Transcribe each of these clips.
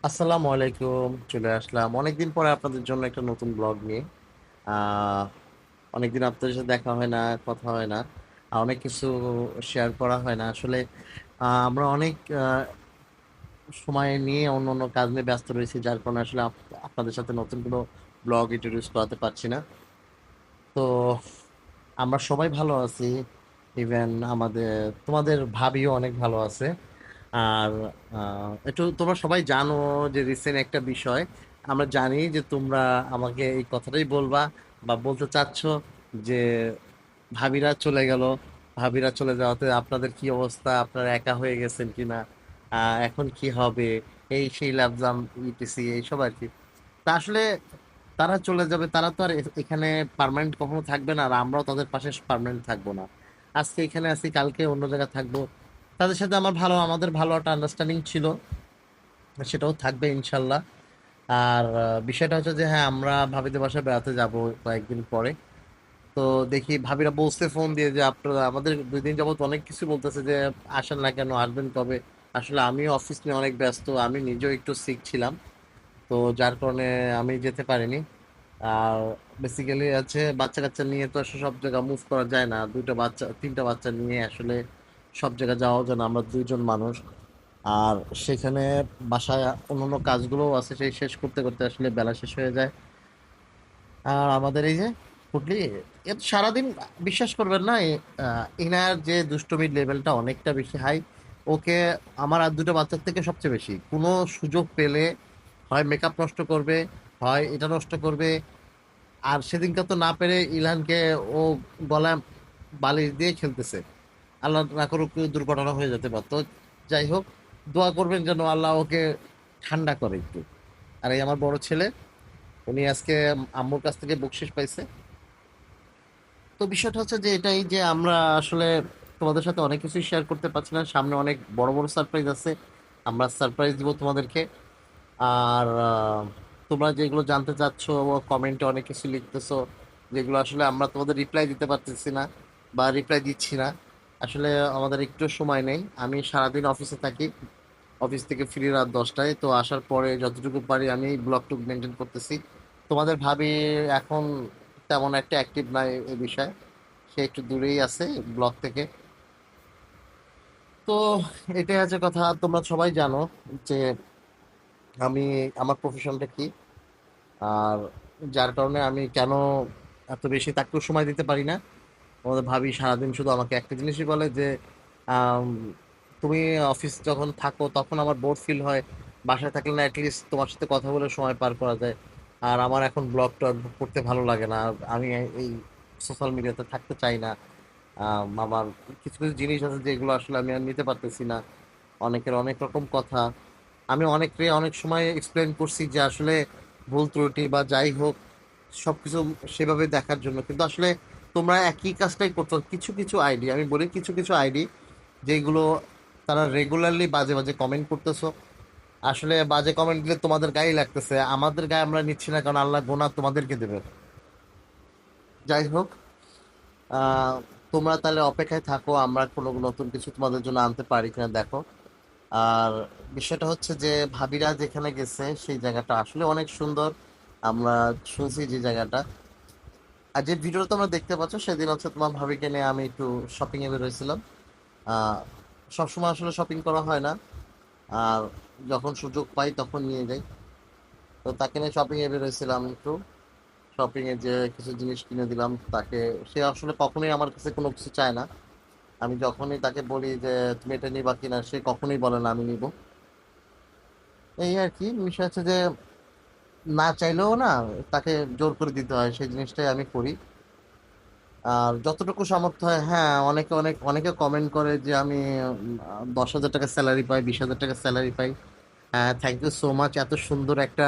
আসসালামু আলাইকুম। চলে আসলাম অনেকদিন পরে আপনাদের জন্য একটা নতুন ব্লগ নিয়ে। আহ, অনেকদিন আপনাদের সাথে দেখা হয় না, কথা হয় না, আর অনেক কিছু শেয়ার করা হয় না আসলে। আমরা অনেক সময় নিয়ে অন্য অন্য কাজ নিয়ে ব্যস্ত রয়েছি, যার কারণে আসলে আপনাদের সাথে নতুন কোনো ব্লগ ইন্ট্রোডিউস করাতে পারছি না। তো আমরা সবাই ভালো আছি, ইভেন তোমাদের ভাবিও অনেক ভালো আছে। আর একটু তোমরা সবাই জানো যে রিসেন্ট একটা বিষয়, আমরা জানি যে তোমরা আমাকে এই কথাটাই বলবা বা বলতে চাচ্ছ যে ভাবিরা চলে গেল। ভাবিরা চলে যাওয়াতে আপনাদের কি অবস্থা, আপনারা একা হয়ে গেছেন কিনা, এখন কি হবে, এই সেই লাভজাম ইটিসি এইসব আর কি। তা আসলে তারা চলে যাবে, তারা তো আর এখানে পার্মানেন্ট কখনো থাকবে না, আর আমরাও তাদের পাশে পার্মানেন্ট থাকবো না। আজকে এখানে আছি, কালকে অন্য জায়গায় থাকবো। তাদের সাথে আমাদের ভালো একটা আন্ডারস্ট্যান্ডিং ছিল, সেটাও থাকবে ইনশাল্লাহ। আর বিষয়টা হচ্ছে যে হ্যাঁ, আমরা ভাবিদের বাসায় বেড়াতে যাব কয়েকদিন পরে। তো দেখি, ভাবিরা বলছে ফোন দিয়ে যে আপনারা আমাদের 2 দিন যাবত অনেক কিছু বলতেছে যে আসেন না কেন, আসবেন কবে। আসলে আমিও অফিস নিয়ে অনেক ব্যস্ত, আমি নিজেও একটু সিক ছিলাম, তো যার কারণে আমি যেতে পারিনি। আর বেসিক্যালি আছে, বাচ্চা কাচ্চা নিয়ে তো আসলে সব জায়গা মুভ করা যায় না, 3টা বাচ্চা নিয়ে আসলে সব জায়গায় যাওয়া যায় না, আমরা 2জন মানুষ। আর সেখানে বাসায় অন্যান্য কাজগুলোও আছে, সেই শেষ করতে করতে আসলে বেলা শেষ হয়ে যায়। আর আমাদের এই যে পুটলি, এ তো সারাদিন, বিশ্বাস করবেন না, এনার যে দুষ্টমির লেভেলটা অনেকটা বেশি হাই। ওকে, আমার আর 2টা বাচ্চার থেকে সবচেয়ে বেশি, কোনো সুযোগ পেলে হয় মেকআপ নষ্ট করবে, হয় এটা নষ্ট করবে। আর সেদিনকে তো না পেরে ইলহানকে ও গলায় বালিশ দিয়ে খেলতেছে। আল্লাহ না করুক দুর্ঘটনা হয়ে যেতে পারতো। যাই হোক, দোয়া করবেন যেন আল্লাহ ওকে ঠান্ডা করে একটু। আর এই আমার বড় ছেলে, উনি আজকে আম্মুর কাছ থেকে বকশিস পাইছে। তো বিষয়টা হচ্ছে যে এটাই যে আমরা আসলে তোমাদের সাথে অনেক কিছু শেয়ার করতে পারছি না, সামনে অনেক বড় বড় সারপ্রাইজ আছে, আমরা সারপ্রাইজ দিব তোমাদেরকে। আর তোমরা যেগুলো জানতে চাচ্ছ, কমেন্টে অনেক কিছু লিখতেছো, যেগুলো আসলে আমরা তোমাদের রিপ্লাই দিতে পারতেছি না বা রিপ্লাই দিচ্ছি না। আসলে আমাদের একটু সময় নেই, আমি সারাদিন অফিসে থাকি, অফিস থেকে ফিরি রাত 10টায়, তো আসার পরে যতটুকু পারি আমি ব্লগ টুক মেনটেন করতেছি। তোমাদের ভাবি এখন তেমন একটা অ্যাক্টিভ নাই এই বিষয়ে, সে একটু দূরেই আছে ব্লগ থেকে। তো এটাই আছে কথা, তোমরা সবাই জানো যে আমি, আমার প্রফেশনটা কি, আর যার কারণে আমি কেন এত বেশি তাকেও সময় দিতে পারি না। আমাদের ভাবি সারাদিন শুধু আমাকে একটা জিনিসই বলে যে আম, তুমি অফিস যখন থাকো তখন আমার বোর ফিল হয়, বাসায় থাকলে না অ্যাটলিস্ট তোমার সাথে কথা বলে সময় পার করা যায়। আর আমার এখন ব্লগ টগ করতে ভালো লাগে না, আর আমি এই সোশ্যাল মিডিয়াতে থাকতে চাই না। আমার কিছু কিছু জিনিস আছে যেগুলো আসলে আমি আর নিতে পারতেছি না, অনেকের অনেক রকম কথা। আমি অনেককে অনেক সময় এক্সপ্লেন করছি যে আসলে ভুল ত্রুটি বা যাই হোক সবকিছু সেভাবে দেখার জন্য, কিন্তু আসলে তোমরা একই কাজটাই করছো। কিছু কিছু আইডি, আমি বলি কিছু কিছু আইডি যেগুলো তারা রেগুলারলি বাজে বাজে কমেন্ট করতেছো। আসলে বাজে কমেন্ট দিলে তোমাদের গায়ে লাগতেছে, আমাদের গায়ে আমরা নিচ্ছি না, কারণ আল্লাহ গোনা তোমাদেরকে দেবে। যাই হোক, আহ, তোমরা তাহলে অপেক্ষায় থাকো, আমরা কোনো নতুন কিছু তোমাদের জন্য আনতে পারি কিনা দেখো। আর বিষয়টা হচ্ছে যে ভাবিরা যেখানে গেছে সেই জায়গাটা আসলে অনেক সুন্দর, আমরা শুনছি যে জায়গাটা। আর যে ভিডিওটা তোমরা দেখতে পাচ্ছ সেদিন হচ্ছে তোমার ভাবিকে নিয়ে আমি একটু শপিং এ বেরোয়েছিলাম। আহ সবসময় আসলে শপিং করা হয় না, আর যখন সুযোগ পাই তখন নিয়ে যাই। তো তাকে নিয়ে শপিং এ বেরোয়েছিলাম একটু, শপিং এ যে কিছু জিনিস কিনে দিলাম তাকে। সে আসলে কখনোই আমার কাছে কোনো কিছু চায় না, আমি যখনই তাকে বলি যে তুমি এটা নিবা কিনা, সে কখনোই বলে না আমি নিব। এই আর কি বিষয় আছে যে না চাইলেও না তাকে জোর করে দিতে হয়, সেই জিনিসটাই আমি করি। আর যতটুকু সামর্থ্য হয়, হ্যাঁ, অনেকে কমেন্ট করে যে আমি 10,000 টাকা স্যালারি পাই, 20,000 টাকা স্যালারি পাই। হ্যাঁ, থ্যাংক ইউ সো মাচ, এত সুন্দর একটা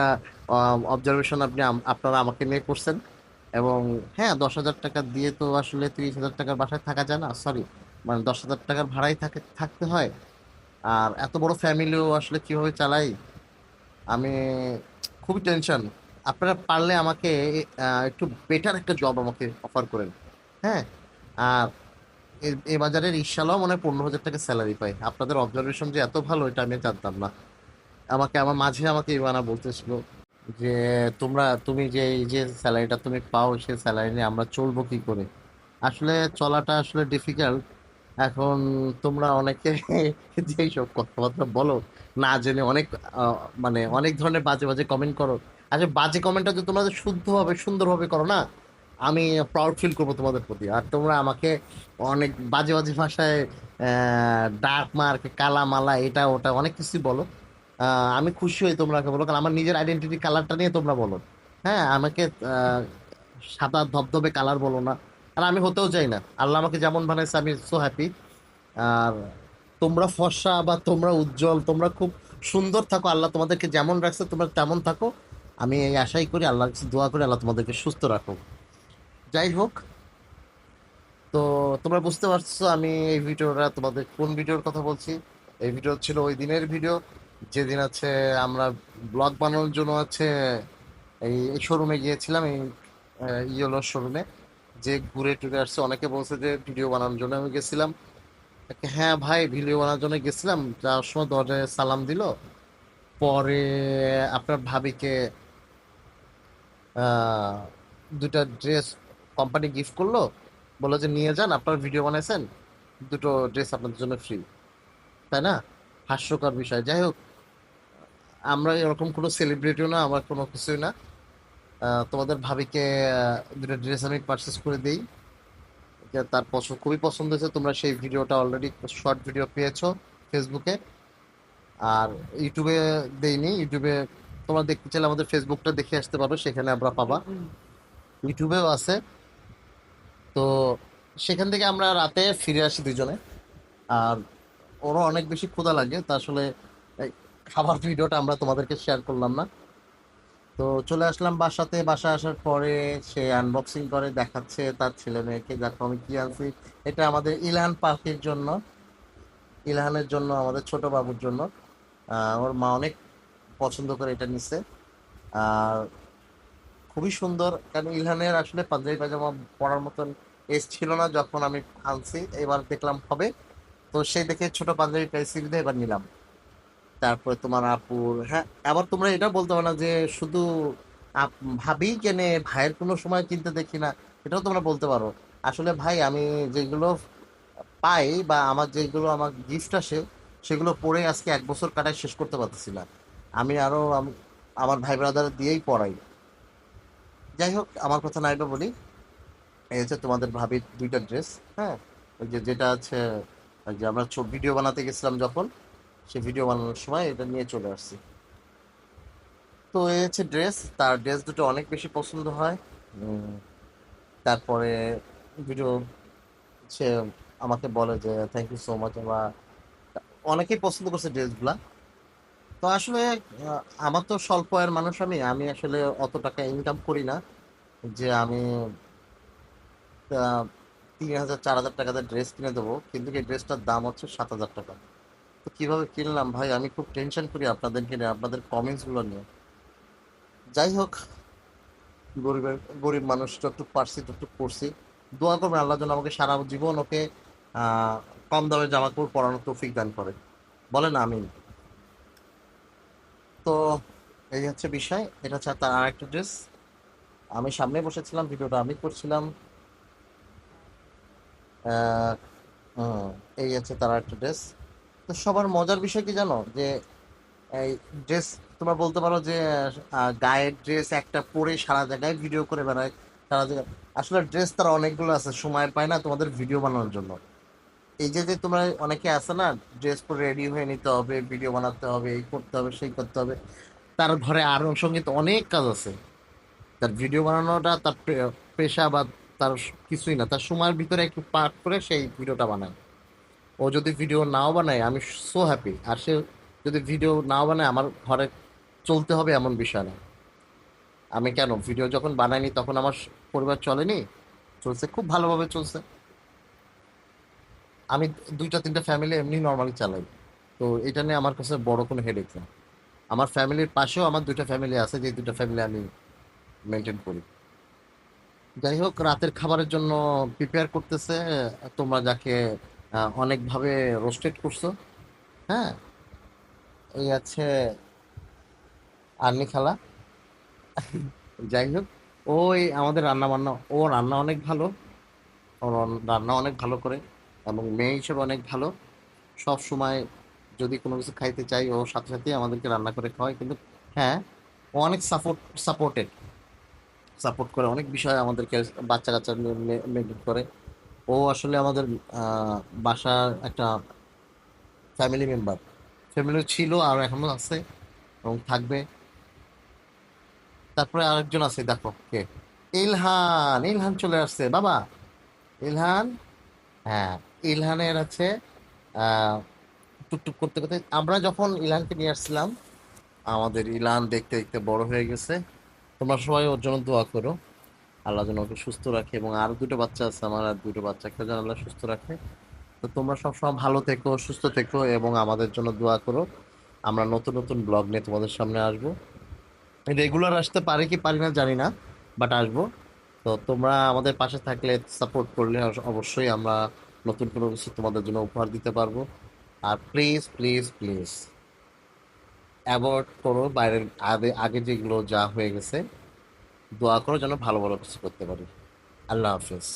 অবজারভেশন আপনি আপনারা আমাকে নিয়ে করছেন। এবং হ্যাঁ, 10,000 টাকা দিয়ে তো আসলে 30,000 টাকার বাসায় থাকা যায় না, সরি, মানে 10,000 টাকার ভাড়াই থাকতে হয়। আর এত বড় ফ্যামিলিও আসলে কিভাবে চালাই আমি, খুবই টেনশন। আপনারা পারলে আমাকে একটু বেটার একটা জব আমাকে অফার করেন। হ্যাঁ, আর এই বাজারের ইনশাল্লাহ মনে হয় 15,000 টাকা স্যালারি পাই। আপনাদের অবজারভেশন যে এত ভালো এটা আমি জানতাম না। আমার মাঝে আমাকে ইভানা বলতেছিল যে তুমি যে এই যে স্যালারিটা তুমি পাও সেই স্যালারি নিয়ে আমরা চলবো কি করে। আসলে চলাটা আসলে ডিফিকাল্ট। এখন তোমরা অনেকে যেই সব কথাবার্তা বলো না জেনে অনেক আহ, মানে অনেক ধরনের বাজে বাজে কমেন্ট করো। আচ্ছা, বাজে কমেন্টটা যদি তোমরা শুদ্ধভাবে সুন্দরভাবে করো না, আমি প্রাউড ফিল করবো তোমাদের প্রতি। আর তোমরা আমাকে অনেক বাজে বাজে ভাষায় ডাক মার্ক কালা মালা এটা ওটা অনেক কিছু বলো। আমি খুশি হই তোমরা বলো, কারণ আমার নিজের আইডেন্টিটি কালারটা নিয়ে তোমরা বলো। হ্যাঁ, আমাকে আহ, সাদা ধবধবে কালার বলো না। আর আমি হতেও চাই না, আল্লাহ আমাকে যেমন বানাইছে আমি সো হ্যাপি। আর তোমরা ফর্সা বা তোমরা উজ্জ্বল, তোমরা খুব সুন্দর থাকো, আল্লাহ তোমাদেরকে যেমন রাখছে তোমরা তেমন থাকো। আমি এই আশাই করি, আল্লাহর কাছে দোয়া করি আল্লাহ তোমাদেরকে সুস্থ রাখো। যাই হোক, তো তোমরা বুঝতে পারছো আমি এই ভিডিওটা তোমাদের কোন ভিডিওর কথা বলছি। এই ভিডিও ছিল ওই দিনের ভিডিও, যেদিন আছে আমরা ব্লগ বানানোর জন্য আছে এই শোরুমে গিয়েছিলাম, এই ইয়েলোর শোরুমে। যে ঘুরে টুরে আসছে, অনেকে বলছে যে ভিডিও বানানোর জন্য আমি গেছিলাম। হ্যাঁ ভাই, ভিডিও বানানোর জন্য গেছিলাম, যাওয়ার সময় দরজায় সালাম দিল। পরে আপনার ভাবিকে আহ, দুটা ড্রেস কোম্পানি গিফট করলো, বললো যে নিয়ে যান, আপনার ভিডিও বানাইছেন, দুটো ড্রেস আপনাদের জন্য ফ্রি। তাই না? হাস্যকর বিষয়। যাই হোক, আমরা এরকম কোনো সেলিব্রিটিও না, আমার কোনো কিছুই না। তোমাদের ভাবিকে দুটো ড্রেস আমি পারচেস করে দিই, যে তার পছন্দ খুবই পছন্দ হয়েছে। তোমরা সেই ভিডিওটা অলরেডি শর্ট ভিডিও পেয়েছো ফেসবুকে। আর ইউটিউবে দেইনি, ইউটিউবে তোমরা দেখতে চাইলে আমাদের ফেসবুকটা দেখে আসতে পারো, সেখানে আমরা পাবা। ইউটিউবেও আছে। তো সেখান থেকে আমরা রাতে ফিরে আসি দুজনে। আর ওরও অনেক বেশি ক্ষুধা লাগে, তা আসলে এই খাবার ভিডিওটা আমরা তোমাদেরকে শেয়ার করলাম না। তো চলে আসলাম বাসাতে। বাসা আসার পরে সে আনবক্সিং করে দেখাচ্ছে তার ছেলে মেয়েকে, দেখো আমি কি আনছি। এটা আমাদের ইলহান পাখির জন্য, ইলহানের জন্য, আমাদের ছোট বাবুর জন্য। ওর মা অনেক পছন্দ করে এটা নিছে। আর খুবই সুন্দর, কারণ ইলহানের আসলে পাঞ্জাবি পাজামা পরার মতন এজ ছিল না যখন আমি আনছি, এবার দেখলাম হবে। তো সেই দেখে ছোট পাঞ্জাবি পাইছি বিধায় এবার নিলাম। তারপরে তোমার আপুর, হ্যাঁ, আবার তোমরা এটা বলতে পারো না যে শুধু ভাবি কেনে, ভাইয়ের কোনো সময় কিনতে দেখি না, এটাও তোমরা বলতে পারো। আসলে ভাই, আমি যেগুলো পাই বা আমার যেগুলো আমার গিফট আসে, সেগুলো পরে আজকে 1 বছর কাটায় শেষ করতে পারতেছি না। আমি আরো আমার ভাই ব্রাদার দিয়েই পড়াই। যাই হোক, আমার কথা নাইবা বলি। এই হচ্ছে তোমাদের ভাবির দুইটা ড্রেস। হ্যাঁ, ওই যে যেটা আছে, ওই যে আমরা ভিডিও বানাতে গেছিলাম যখন, সে ভিডিও বানানোর সময় এটা নিয়ে চলে আসছি। তো এই হচ্ছে ড্রেস, তার ড্রেস দুটো অনেক বেশি পছন্দ হয়। উম, তারপরে ভিডিও সে আমাকে বলে যে থ্যাংক ইউ সো মাচ, বা অনেকেই পছন্দ করছে ড্রেসগুলা। তো আসলে আমার তো স্বল্প আয়ের মানুষ, আমি আমি আসলে অত টাকা ইনকাম করি না যে আমি 3,000 4,000 টাকাতে ড্রেস কিনে দেবো, কিন্তু এই ড্রেসটার দাম হচ্ছে 7,000 টাকা। তো কিভাবে কিনলাম ভাই, আমি খুব টেনশন করি আপনাদেরকে নিয়ে, আপনাদের কমেন্টস গুলো নিয়ে। যাই হোক, গরিবের গরিব মানুষ যতটুকু পারছি ততটুকু করছি। দোয়া করবেন আল্লাহ যেন আমাকে সারা জীবন ওকে আহ কম দামে জামা কাপড় পরানোর তৌফিক দান করে। বলেন আমিন। তো এই হচ্ছে বিষয়, এটা হচ্ছে তার আরেকটা ড্রেস। আমি সামনে বসেছিলাম, ভিডিওটা আমি করছিলাম। আহ হুম, এই হচ্ছে তার একটা ড্রেস। তো সবার মজার বিষয় কি জানো, যে এই ড্রেস তোমরা বলতে পারো যে গায়ের ড্রেস একটা পরে সারা জায়গায় ভিডিও করে বেড়ায়, সারা জায়গায়। আসলে ড্রেস তার অনেকগুলো আছে, সময় পায় না তোমাদের ভিডিও বানানোর জন্য। এই যে যে তোমরা অনেকে আছে না, ড্রেস পরে রেডি হয়ে নিতে হবে, ভিডিও বানাতে হবে, এই করতে হবে সেই করতে হবে। তার ঘরে আরো সঙ্গীত অনেক কাজ আছে। তার ভিডিও বানানোটা তার পেশা বা তার কিছুই না, তার সময়ের ভিতরে একটু পার্ট করে সেই ভিডিওটা বানায়। ও যদি ভিডিও নাও বানায় আমি সো হ্যাপি। আর সে যদি ভিডিও নাও বানায়, আমার ঘরে চলতে হবে এমন বিষয় না। আমি কেন, ভিডিও যখন বানাইনি তখন আমার পরিবার চলেনি? চলছে, খুব ভালোভাবে চলছে। আমি 2টা 3টা ফ্যামিলি এমনি নর্মালি চালাই। তো এটা নিয়ে আমার কাছে বড় কোনো হেডেক না। আমার ফ্যামিলির পাশেও আমার 2টা ফ্যামিলি আছে, যে 2টা ফ্যামিলি আমি মেনটেন করি। যাই হোক, রাতের খাবারের জন্য প্রিপেয়ার করতেছে। তোমরা যাকে অনেকভাবে রোস্টেড করছো। হ্যাঁ, এই আছে আন্নি খালা। যাই হোক, ওই আমাদের রান্না বান্না, ও রান্না অনেক ভালো, ও রান্না অনেক ভালো করে, এবং মেয়ে হিসেবে অনেক ভালো। সব সময় যদি কোনো কিছু খাইতে চাই, ও সাথে সাথে আমাদেরকে রান্না করে খাওয়ায়। কিন্তু হ্যাঁ, ও অনেক সাপোর্টেড, সাপোর্ট করে অনেক বিষয় আমাদেরকে, বাচ্চা কাচ্চা মেনটেন করে। ও আসলে আমাদের বাসার একটা ফ্যামিলি মেম্বার, ফ্যামিলি ছিল আর এখনো আছে এবং থাকবে। তারপরে আরেকজন আছে, দেখো কে, ইলহান। ইলহান চলে আসছে বাবা, ইলহান। হ্যাঁ, ইলহানের আছে আহ টুকটুক করতে করতে আমরা যখন ইলহানকে নিয়ে আসছিলাম, আমাদের ইলহান দেখতে দেখতে বড় হয়ে গেছে। তোমরা সবাই ওর জন্য দোয়া করো, আল্লাহ যেন ওকে সুস্থ রাখে। এবং আর দুটো বাচ্চা আছে আমার, আর দুটো বাচ্চাকে যেন আল্লাহ সুস্থ রাখে। তো তোমরা সবসময় ভালো থেকো, সুস্থ থেকো, এবং আমাদের জন্য দোয়া করো। আমরা নতুন নতুন ব্লগ নিয়ে তোমাদের সামনে আসবো। রেগুলার আসতে পারি কি পারি না জানি না, বাট আসবো। তো তোমরা আমাদের পাশে থাকলে, সাপোর্ট করলে অবশ্যই আমরা নতুন কোনো কিছু তোমাদের জন্য উপহার দিতে পারবো। আর প্লিজ প্লিজ প্লিজ অ্যাভয়েড করো বাইরের, আগে আগে যেগুলো যা হয়ে গেছে। দোয়া করো যেন ভালো ভালো কিছু করতে পারি। আল্লাহ হাফেজ।